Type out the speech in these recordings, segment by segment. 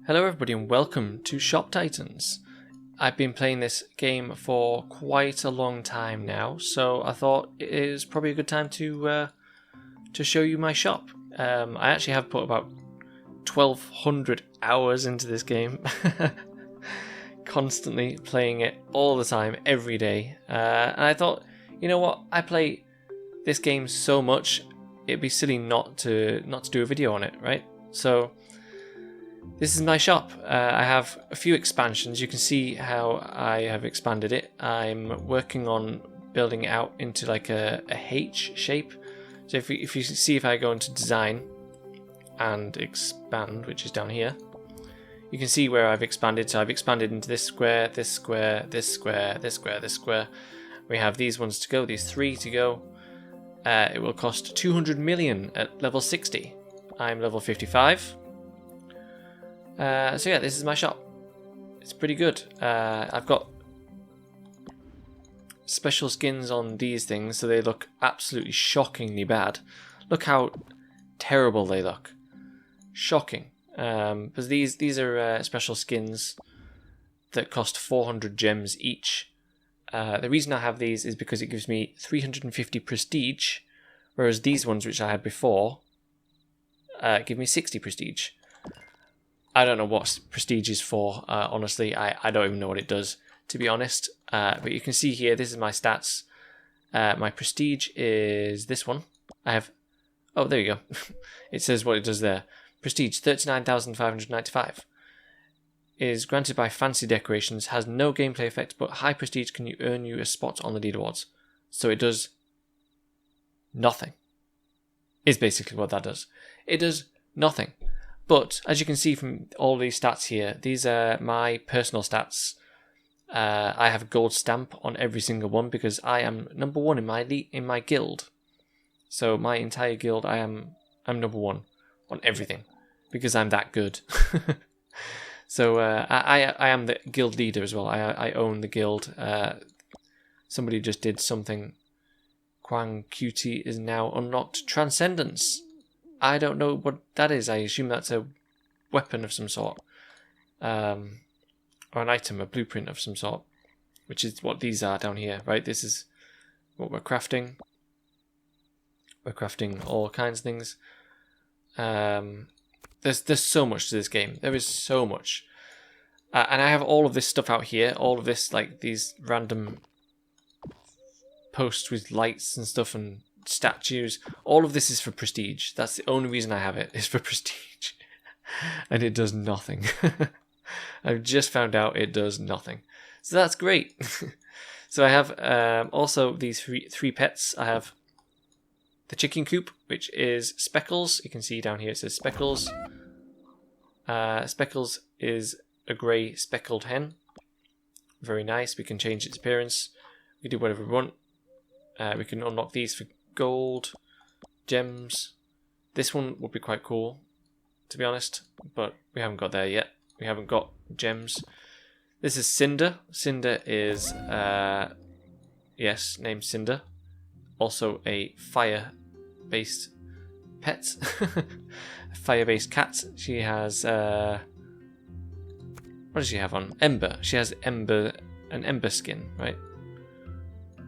Hello everybody and welcome to Shop Titans. I've been playing this game for quite a long time now, so I thought it is probably a good time to show you my shop. I actually have put about 1,200 hours into this game, constantly playing it all the time, every day. And I thought, you know what, I play this game so much, it'd be silly not to do a video on it, right? So this is my shop. I have a few expansions. You can see how I have expanded it. I'm working on building it out into like a H shape. So if you see, if I go into design and expand, which is down here, you can see where I've expanded. So I've expanded into this square, this square, this square, this square, this square. We have these ones to go, these 3 to go. It will cost 200 million at level 60. I'm level 55. So yeah, this is my shop. It's pretty good. I've got special skins on these things, so they look absolutely shockingly bad. Look how terrible they look. Shocking. Because these are special skins that cost 400 gems each. The reason I have these is because it gives me 350 prestige, whereas these ones, which I had before, give me 60 prestige. I don't know what prestige is for, honestly. I don't even know what it does, to be honest. But you can see here, this is my stats. My prestige is this one. I have... Oh, there you go. It says what it does there. Prestige, 39,595. Is granted by fancy decorations, has no gameplay effect, but high prestige can earn you a spot on the leaderboards. So it does nothing. Is basically what that does. It does nothing. But as you can see from all these stats here, these are my personal stats. I have a gold stamp on every single one because I am number 1 in my guild. So my entire guild, I'm number 1 on everything because I'm that good. So I am the guild leader as well. I own the guild. Somebody just did something. Quang QT is now unlocked Transcendence. I don't know what that is. I assume that's a weapon of some sort. Or an item, a blueprint of some sort. Which is what these are down here, right? This is what we're crafting. We're crafting all kinds of things. There's so much to this game. There is so much. And I have all of this stuff out here. All of this, like these random posts with lights and stuff and statues. All of this is for prestige. That's the only reason I have it, is for prestige. And it does nothing. I've just found out it does nothing. So that's great. So I have also these three pets. I have the chicken coop, which is Speckles. You can see down here it says Speckles. Speckles is a grey speckled hen. Very nice. We can change its appearance. We can do whatever we want. We can unlock these for gold, gems. This one would be quite cool, to be honest, but we haven't got there yet. We haven't got gems. This is Cinder. Cinder is, yes, named Cinder. Also a fire-based pet. A fire-based cat. She has, what does she have on? Ember. She has an ember skin, right?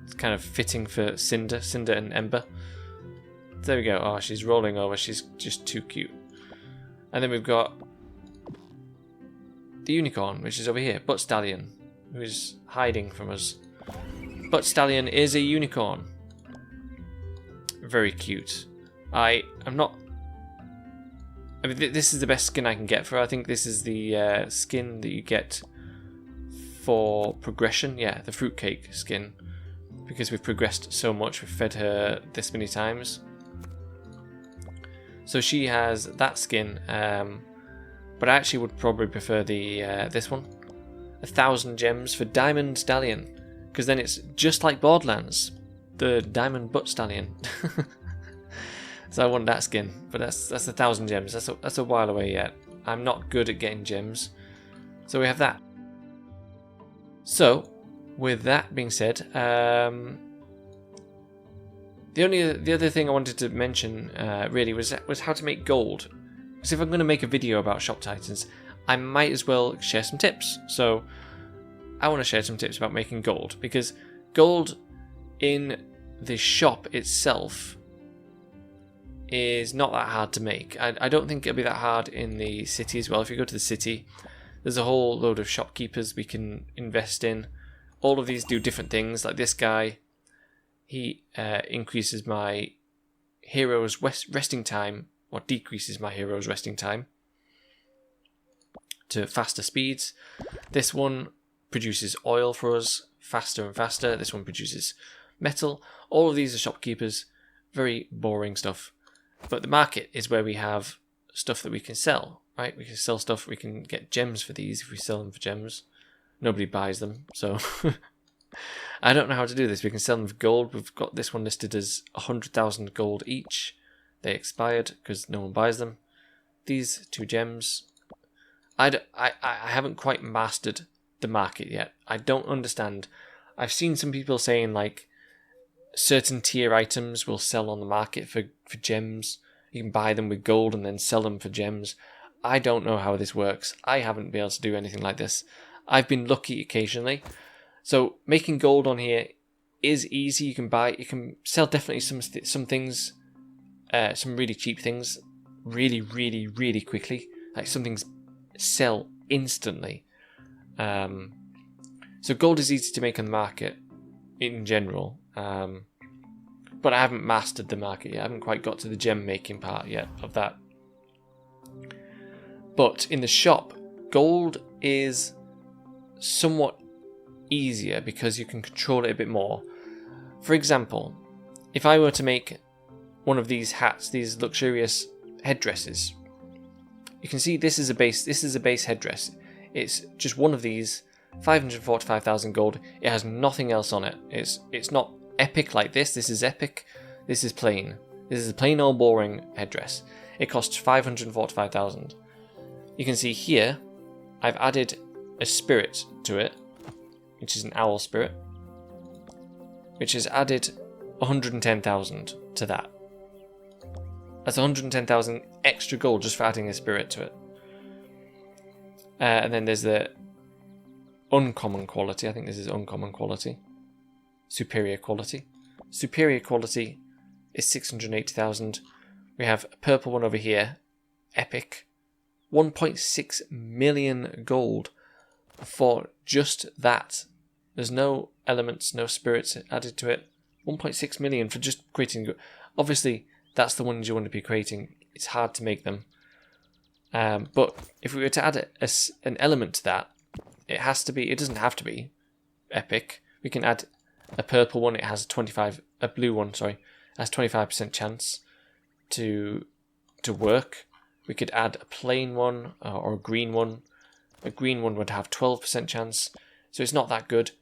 It's kind of fitting for Cinder and Ember. There we go. Oh, she's rolling over. She's just too cute. And then we've got the unicorn, which is over here. Butt Stallion, who's hiding from us. Butt Stallion is a unicorn. Very cute. I mean, this is the best skin I can get for her. I think this is the skin that you get for progression. Yeah, the fruitcake skin. Because we've progressed so much, we've fed her this many times. So she has that skin, but I actually would probably prefer the this one. 1,000 gems for Diamond Stallion, because then it's just like Borderlands, the Diamond Butt Stallion. So I want that skin, but that's 1,000 gems. That's a while away yet. I'm not good at getting gems, so we have that. So, with that being said, the other thing I wanted to mention really was how to make gold. Because if I'm going to make a video about Shop Titans, I might as well share some tips. So I want to share some tips about making gold, because gold in the shop itself is not that hard to make. I don't think it'll be that hard in the city as well. If you go to the city, there's a whole load of shopkeepers we can invest in. All of these do different things. Like this guy, he increases my hero's resting time, or decreases my hero's resting time to faster speeds. This one produces oil for us faster and faster. This one produces metal. All of these are shopkeepers. Very boring stuff. But the market is where we have stuff that we can sell, right? We can sell stuff. We can get gems for these if we sell them for gems. Nobody buys them, so I don't know how to do this. We can sell them for gold. We've got this one listed as 100,000 gold each. They expired because no one buys them. These 2 gems. I haven't quite mastered the market yet. I don't understand. I've seen some people saying like certain tier items will sell on the market for gems. You can buy them with gold and then sell them for gems. I don't know how this works. I haven't been able to do anything like this. I've been lucky occasionally. So making gold on here is easy. You can sell definitely some things, some really cheap things, really, really, really quickly. Like some things sell instantly. So gold is easy to make on the market in general. But I haven't mastered the market yet. I haven't quite got to the gem making part yet of that. But in the shop, gold is somewhat easier because you can control it a bit more. For example, if I were to make one of these hats, these luxurious headdresses, you can see this is a base headdress. It's just one of these, 545,000 gold. It has nothing else on it. It's not epic like this. This is epic. This is plain. This is a plain old boring headdress. It costs 545,000. You can see here I've added a spirit to it, which is an owl spirit, which has added 110,000 to that. That's 110,000 extra gold just for adding a spirit to it. And then there's the uncommon quality. I think this is uncommon quality. Superior quality. Superior quality is 680,000. We have a purple one over here. Epic. 1.6 million gold for just that. There's no elements, no spirits added to it. 1.6 million for just creating. Obviously, that's the ones you want to be creating. It's hard to make them. But if we were to add an element to that, it doesn't have to be epic. We can add a purple one. It has a blue one, sorry, has 25% chance to work. We could add a plain one or a green one. A green one would have 12% chance, so it's not that good.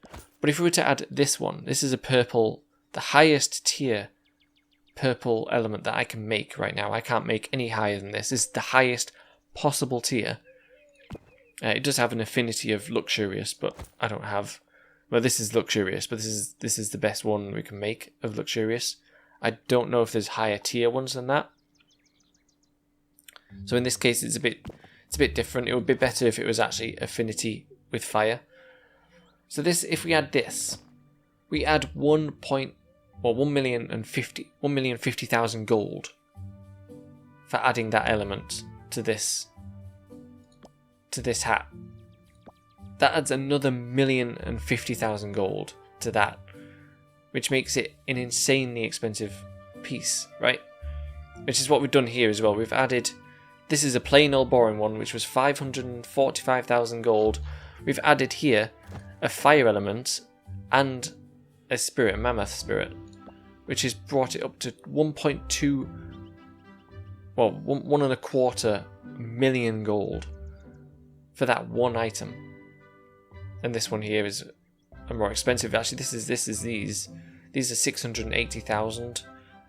But if we were to add this one, this is a purple, the highest tier purple element that I can make right now. I can't make any higher than this. This is the highest possible tier. It does have an affinity of luxurious, but I don't have. Well, this is luxurious, but this is the best one we can make of luxurious. I don't know if there's higher tier ones than that. So in this case, it's a bit different. It would be better if it was actually affinity with fire. So this, if we add this, we add 1,050,000 gold for adding that element to this hat. That adds another 1,050,000 gold to that, which makes it an insanely expensive piece, right? Which is what we've done here as well. We've added, this is a plain old boring one, which was 545,000 gold. We've added here a fire element and a spirit, a mammoth spirit, which has brought it up to 1.25 million gold for that one item. And this one here is more expensive. Actually, this is these are 680,000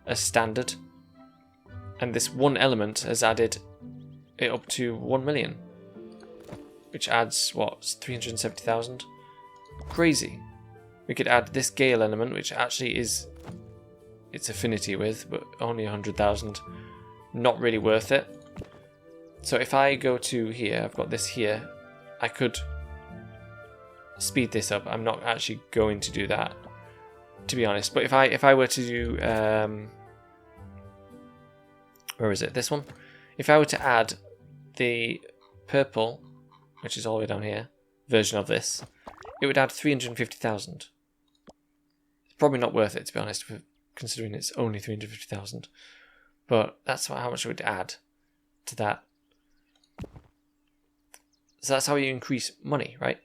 as standard, and this one element has added it up to 1 million, which adds 370,000. Crazy. We could add this Gale element, which actually is its affinity with, but only 100,000. Not really worth it. So if I go to here, I've got this here. I could speed this up. I'm not actually going to do that, to be honest. But if I were to do where is it? This one. If I were to add the purple, which is all the way down here, version of this, it would add 350,000. It's probably not worth it, to be honest, considering it's only 350,000. But that's how much it would add to that. So that's how you increase money, right?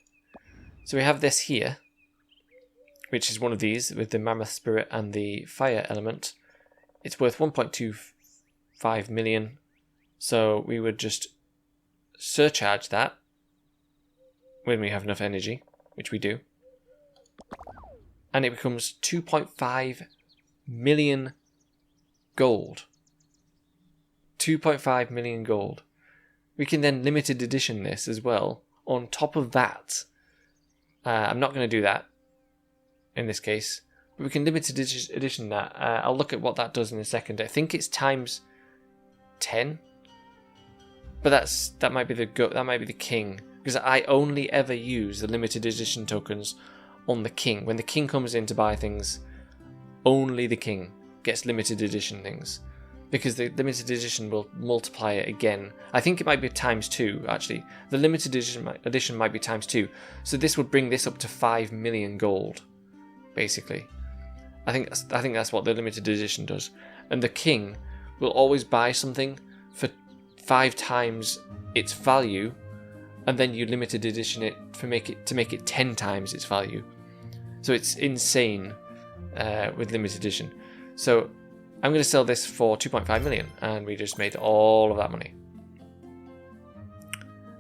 So we have this here, which is one of these with the Mammoth Spirit and the Fire element. It's worth 1.25 million. So we would just surcharge that when we have enough energy, which we do. And it becomes 2.5 million gold. 2.5 million gold. We can then limited edition this as well on top of that. I'm not going to do that in this case, but we can limited edition that. I'll look at what that does in a second. I think it's times 10, but that might be the king, because I only ever use the limited edition tokens on the king. When the king comes in to buy things, only the king gets limited edition things, because the limited edition will multiply it again. I think it might be times 2, actually. The limited edition might be times 2. So this would bring this up to 5 million gold, basically. I think that's what the limited edition does. And the king will always buy something for 5 times its value, and then you limited edition it to make it 10 times its value. So it's insane with limited edition. So I'm going to sell this for 2.5 million, and we just made all of that money.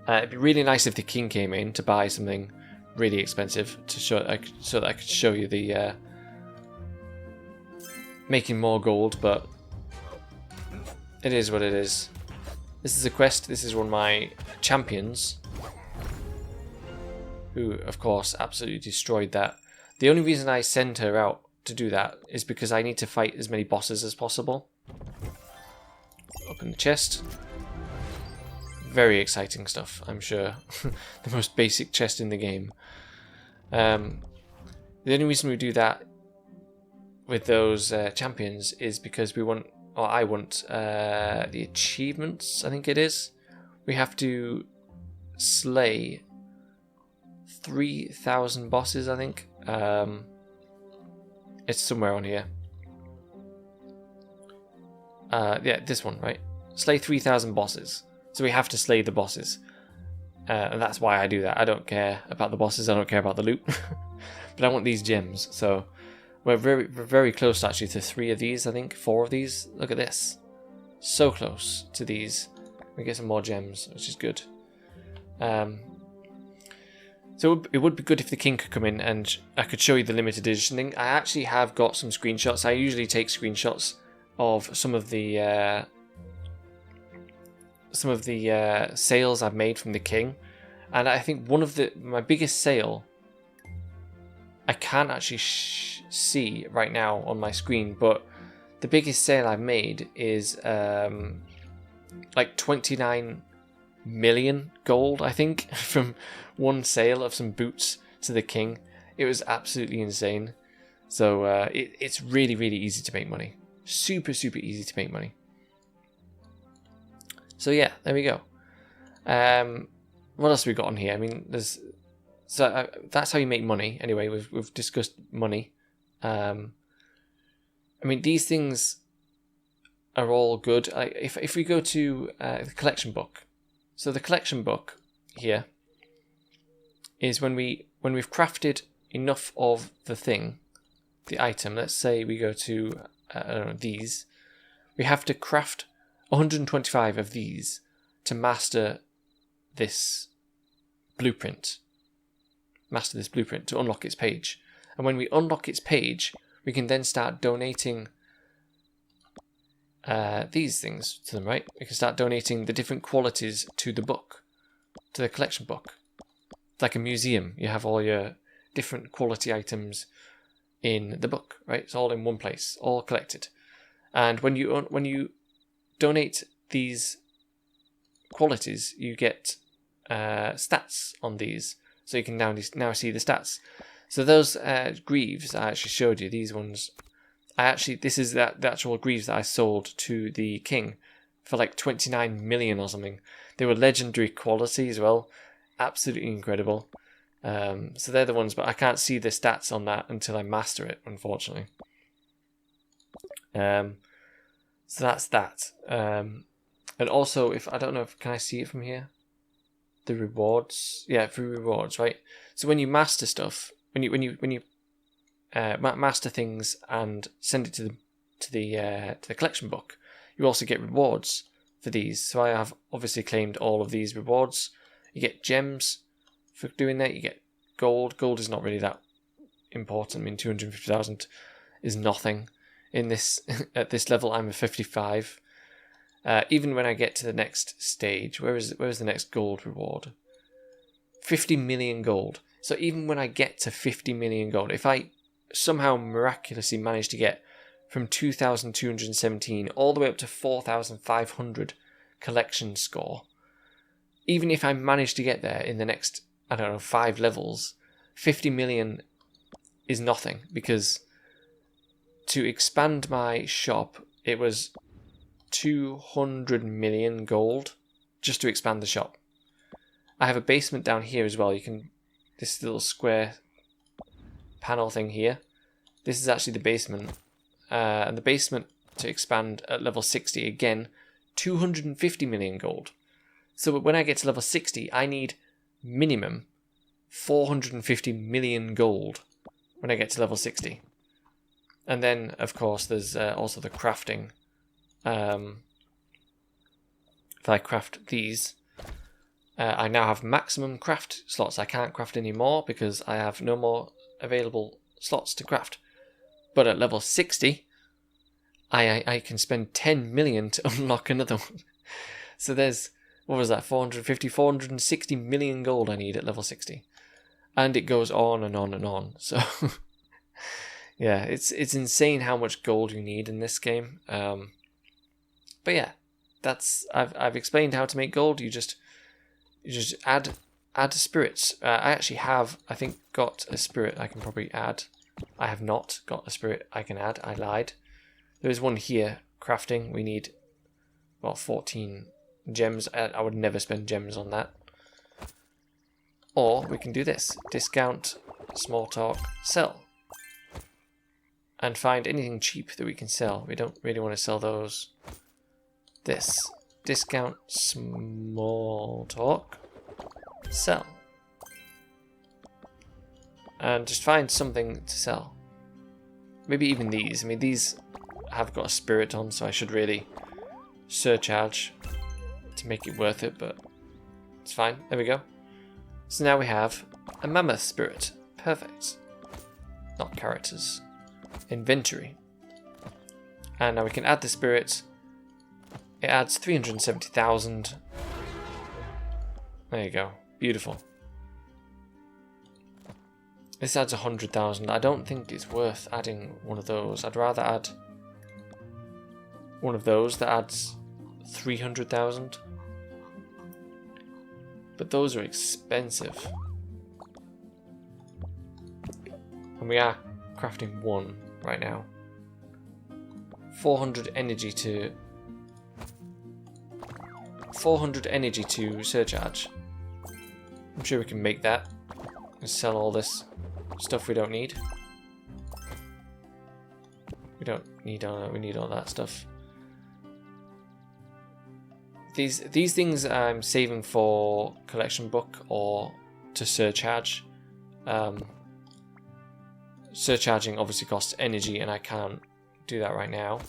It'd be really nice if the king came in to buy something really expensive to show so that I could show you the making more gold, but it is what it is. This is a quest. This is one of my champions, who, of course, absolutely destroyed that. The only reason I send her out to do that is because I need to fight as many bosses as possible. Open the chest. Very exciting stuff, I'm sure. The most basic chest in the game. The only reason we do that with those champions is because we want, or I want, the achievements, I think it is. We have to slay 3,000 bosses, I think. It's somewhere on here. Yeah, this one, right? Slay 3,000 bosses. So we have to slay the bosses. And that's why I do that. I don't care about the bosses. I don't care about the loot. But I want these gems. So we're very close, actually, to 3 of these, I think. 4 of these. Look at this. So close to these. We get some more gems, which is good. So it would be good if the king could come in and I could show you the limited edition thing. I actually have got some screenshots. I usually take screenshots of some of the sales I've made from the king, and I think one of my biggest sale I can't actually see right now on my screen, but the biggest sale I've made is like 29 million gold, I think, from one sale of some boots to the king. It was absolutely insane. So it's really, really easy to make money. Super, super easy to make money. So yeah, there we go. What else have we got on here? I mean, that's how you make money. Anyway, we've discussed money. I mean, these things are all good. If we go to the collection book, so the collection book here is when we've crafted enough of the thing, the item. Let's say we go to I don't know, these. We have to craft 125 of these to master this blueprint. Master this blueprint to unlock its page. And when we unlock its page, we can then start donating these things to them, right? We can start donating the different qualities to the book, to the collection book. It's like a museum. You have all your different quality items in the book, right? It's all in one place, all collected. And when you donate these qualities, you get stats on these. So you can now see the stats. So those greaves I actually showed you, these ones, this is the actual greaves that I sold to the king for like 29 million or something. They were legendary quality as well. Absolutely incredible. So they're the ones, but I can't see the stats on that until I master it, unfortunately. So that's that. And also, if I don't know, can I see it from here? The rewards, yeah, through rewards, right? So when you master stuff, when you master things and send it to the collection book, you also get rewards for these. So I have obviously claimed all of these rewards. You get gems for doing that. You get gold. Gold is not really that important. I mean, 250,000 is nothing in this at this level. I'm a 55. Even when I get to the next stage, where is the next gold reward? 50 million gold. So even when I get to 50 million gold, if I somehow miraculously manage to get from 2,217 all the way up to 4,500 collection score, even if I manage to get there in the next, I don't know, 5 levels, 50 million is nothing, because to expand my shop, it was 200 million gold just to expand the shop. I have a basement down here as well. You can, this little square panel thing here, this is actually the basement. And the basement to expand at level 60, again, 250 million gold. So when I get to level 60, I need minimum 450 million gold when I get to level 60. And then, of course, there's also the crafting. If I craft these, I now have maximum craft slots. I can't craft any more because I have no more available slots to craft. But at level 60, I can spend 10 million to unlock another one. So there's, what was that, 460 million gold I need at level 60. And it goes on and on and on. So, yeah, it's insane how much gold you need in this game. But yeah, I've explained how to make gold. You just add spirits. I actually have, I think, got a spirit I can probably add. I have not got a spirit I can add. I lied. There is one here, crafting. We need, well, 14 gems. I would never spend gems on that. Or we can do this. Discount, small talk, sell. And find anything cheap that we can sell. We don't really want to sell those. This. Discount, small talk, sell. And just find something to sell. Maybe even these. I mean, these have got a spirit on, so I should really surcharge to make it worth it, but it's fine. There we go. So now we have a mammoth spirit. Perfect. Not characters. Inventory. And now we can add the spirit. It adds 370,000. There you go. Beautiful. This adds 100,000. I don't think it's worth adding one of those. I'd rather add one of those that adds 300,000. But those are expensive. And we are crafting one right now. 400 energy to surcharge. I'm sure we can make that and sell all this stuff we don't need. We don't need all, we need all that stuff. These things I'm saving for collection book or to surcharge. Surcharging obviously costs energy, and I can't do that right now.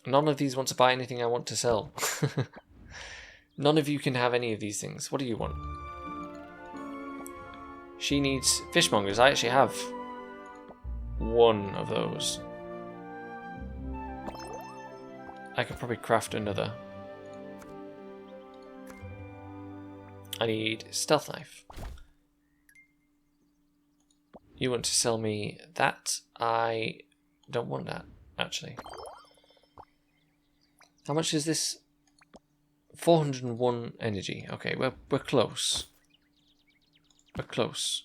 None of these want to buy anything I want to sell. None of you can have any of these things. What do you want? She needs fishmongers. I actually have one of those. I could probably craft another. I need stealth knife. You want to sell me that? I don't want that, actually. How much is this? 401 energy. Okay, we're close. We're close.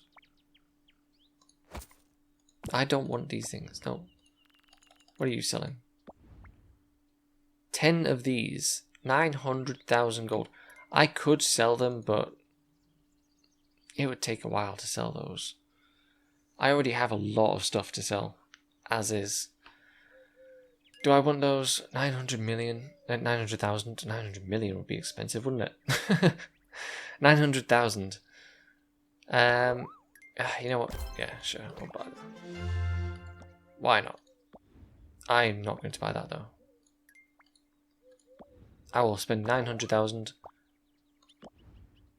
I don't want these things. No. What are you selling? 10 of these. 900,000 gold. I could sell them, but it would take a while to sell those. I already have a lot of stuff to sell, as is. Do I want those? 900 million? 900,000? 900 million would be expensive, wouldn't it? 900,000. You know what? Yeah, sure, I'll buy them. Why not? I'm not going to buy that, though. I will spend 900,000.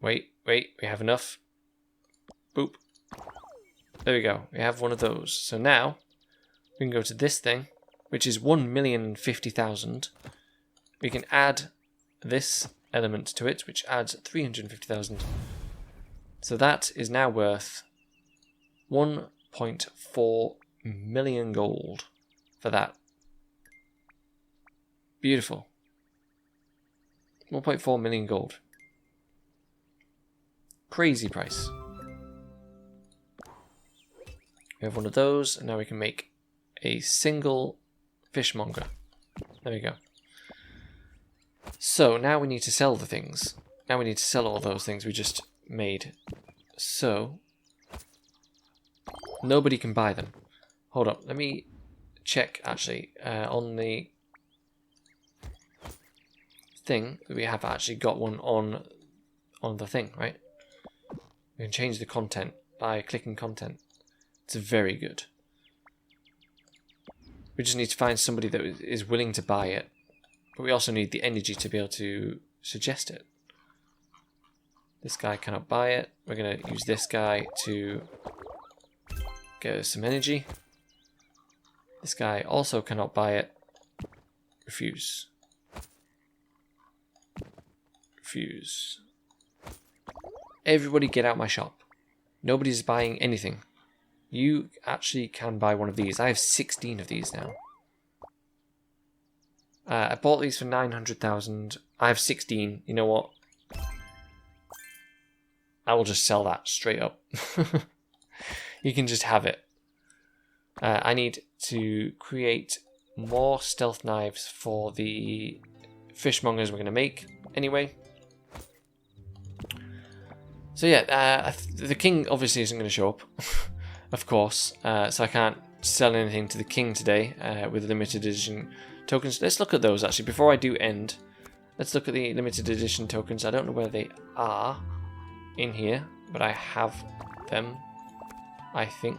Wait, we have enough. Boop. There we go. We have one of those. So now we can go to this thing, which is 1,050,000. We can add this element to it, which adds 350,000. So that is now worth 1.4 million gold for that. Beautiful. 1.4 million gold. Crazy price. We have one of those, and now we can make a single fishmonger. There we go. So now we need to sell the things. Now we need to sell all those things we just made. So nobody can buy them. Hold up, let me check actually on the thing that we have actually got one on the thing, right? We can change the content by clicking content. It's very good. We just need to find somebody that is willing to buy it. But we also need the energy to be able to suggest it. This guy cannot buy it. We're going to use this guy to get us some energy. This guy also cannot buy it. Refuse. Refuse. Everybody get out my shop. Nobody's buying anything. You actually can buy one of these. I have 16 of these now. I bought these for 900,000. I have 16. You know what? I will just sell that straight up. You can just have it. I need to create more stealth knives for the fishmongers we're going to make anyway. So yeah, the king obviously isn't going to show up, of course. So I can't sell anything to the king today with limited edition tokens. Let's look at those actually before I do end. Let's look at the limited edition tokens. I don't know where they are in here, but I have them, I think.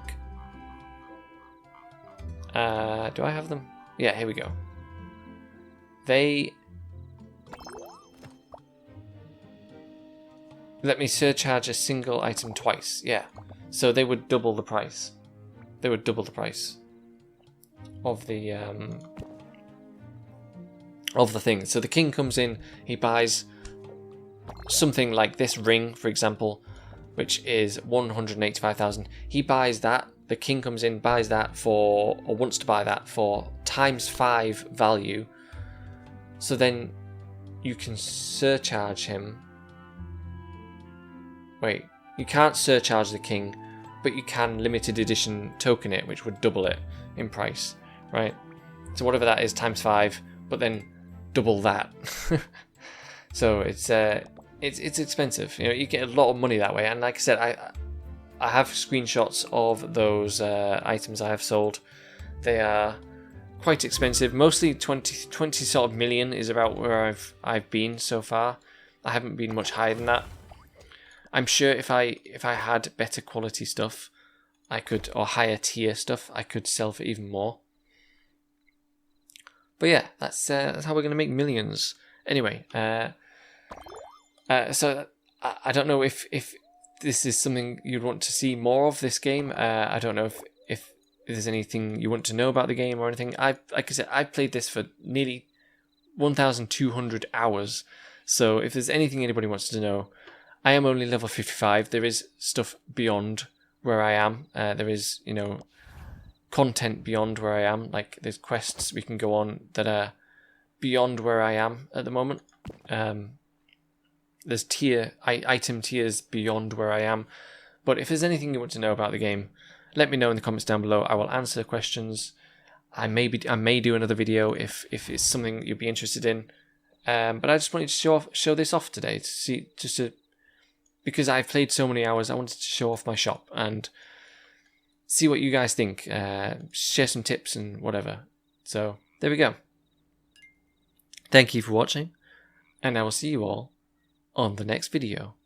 Do I have them? Yeah, here we go. They let me surcharge a single item twice. Yeah, so they would double the price. They would double the price of the thing. So the king comes in, he buys something like this ring, for example, which is 185,000. He buys that. The king comes in, buys that for, or wants to buy that for ×5 value. So then you can surcharge him. Wait, you can't surcharge the king, but you can limited edition token it, which would double it in price, right? So whatever that is ×5, but then double that. So it's expensive. You know, you get a lot of money that way. And like I said, I have screenshots of those items I have sold. They are quite expensive. Mostly 20 sort of million is about where I've been so far. I haven't been much higher than that. I'm sure if I had better quality stuff, I could, or higher tier stuff, I could sell for even more. But yeah, that's how we're gonna make millions. Anyway, so I don't know if this is something you'd want to see more of this game. I don't know if there's anything you want to know about the game or anything. Like I said, I've played this for nearly 1,200 hours. So if there's anything anybody wants to know, I am only level 55. There is stuff beyond where I am. There is, you know, content beyond where I am. Like there's quests we can go on that are beyond where I am at the moment. There's item tiers beyond where I am. But if there's anything you want to know about the game, let me know in the comments down below. I will answer questions. I may do another video if it's something you'd be interested in. But I just wanted to show this off today because I've played so many hours. I wanted to show off my shop and see what you guys think. Share some tips and whatever. So there we go. Thank you for watching, and I will see you all on the next video.